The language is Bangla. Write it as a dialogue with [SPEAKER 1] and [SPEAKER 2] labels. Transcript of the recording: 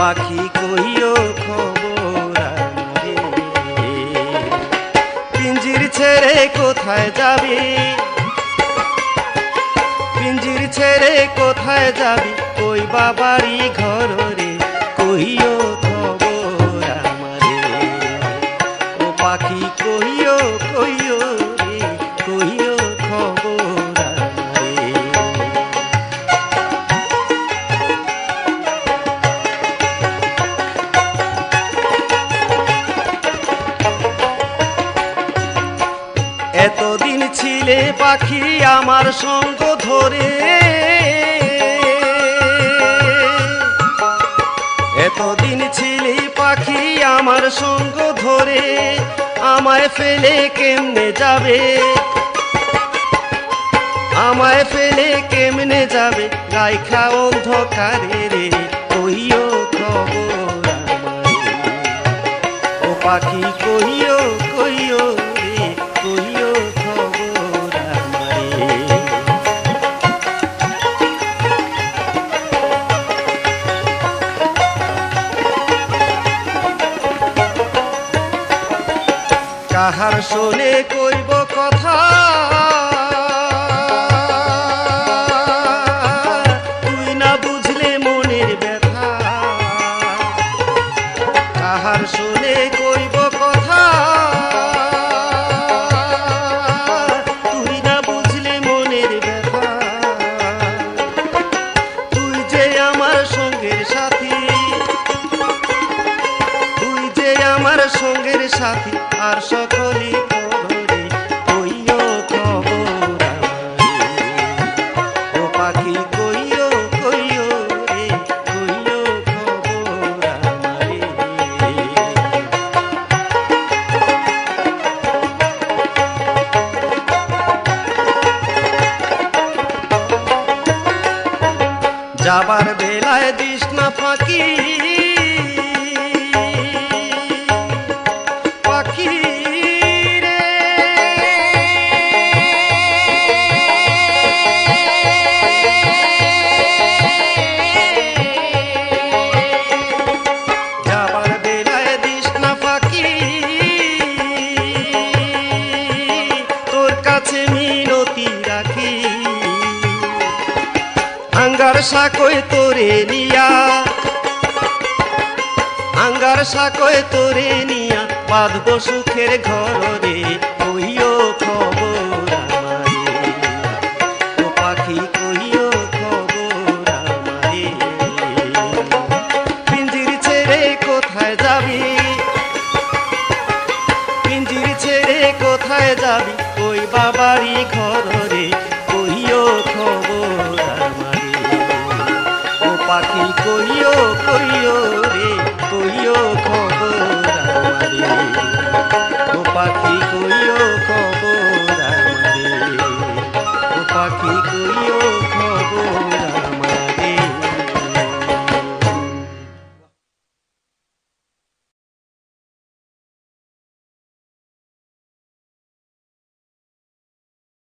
[SPEAKER 1] পাখি কইও খবর আমারে, পিঞ্জির ছেড়ে কোথায় যাবি, পিঞ্জির ছেড়ে কোথায় যাবি, কই বাবারি ঘর রে, কইও খবর আমারে। ও পাখি কইও কইও রে, কইও খবর আমারে। এতদিন ছিলে পাখি আমার সঙ্গ ধরে, এতদিন ছিলে পাখি আমার সঙ্গ ধরে, আমায় ফেলে কেমনে যাবে, আমায় ফেলে কেমনে যাবে, রাইখা অন্ধকারে রে, কইও খবর আমারে। ও পাখি কইও কইও রে, কইও খবর আমারে। কাহার শোনে কইব কথা, তুই না বুঝলে মনের ব্যথা, কাহার শোনে কইব কথা, তুই না বুঝলে মনের ব্যথা। তুই যে আমার সঙ্গের সাথী, তুই যে আমার সঙ্গের সাথী, আর সকলি খবরে কইও খবর আমারে। ও পাখি কইও কইও রে, কইও খবর আমারে। যাবার বেলায় দিস না ফাঁকি, পাখি রে। যাবার বেলায় দিস না ফাঁকি, তোর কাছে মিনতি রাখি, আঙ্গার সাকোয় তোরে নিয়া, আঙ্গার সাকোয় তোরে নিয়া, বাঁধব সুখের ঘর রে, কইও খবর আমারে। ও পাখি কইও খবর আমারে। পিঞ্জির ছেড়ে কোথায় যাবি, পিঞ্জির ছেড়ে কোথায় যাবি, ওই বাবারি ঘর রে, কইও খবর আমারে। ও পাখি কইও কইও রে, কইও খবর আমারে। ও পাখি কইও খবর আমারে। ও পাখি কইও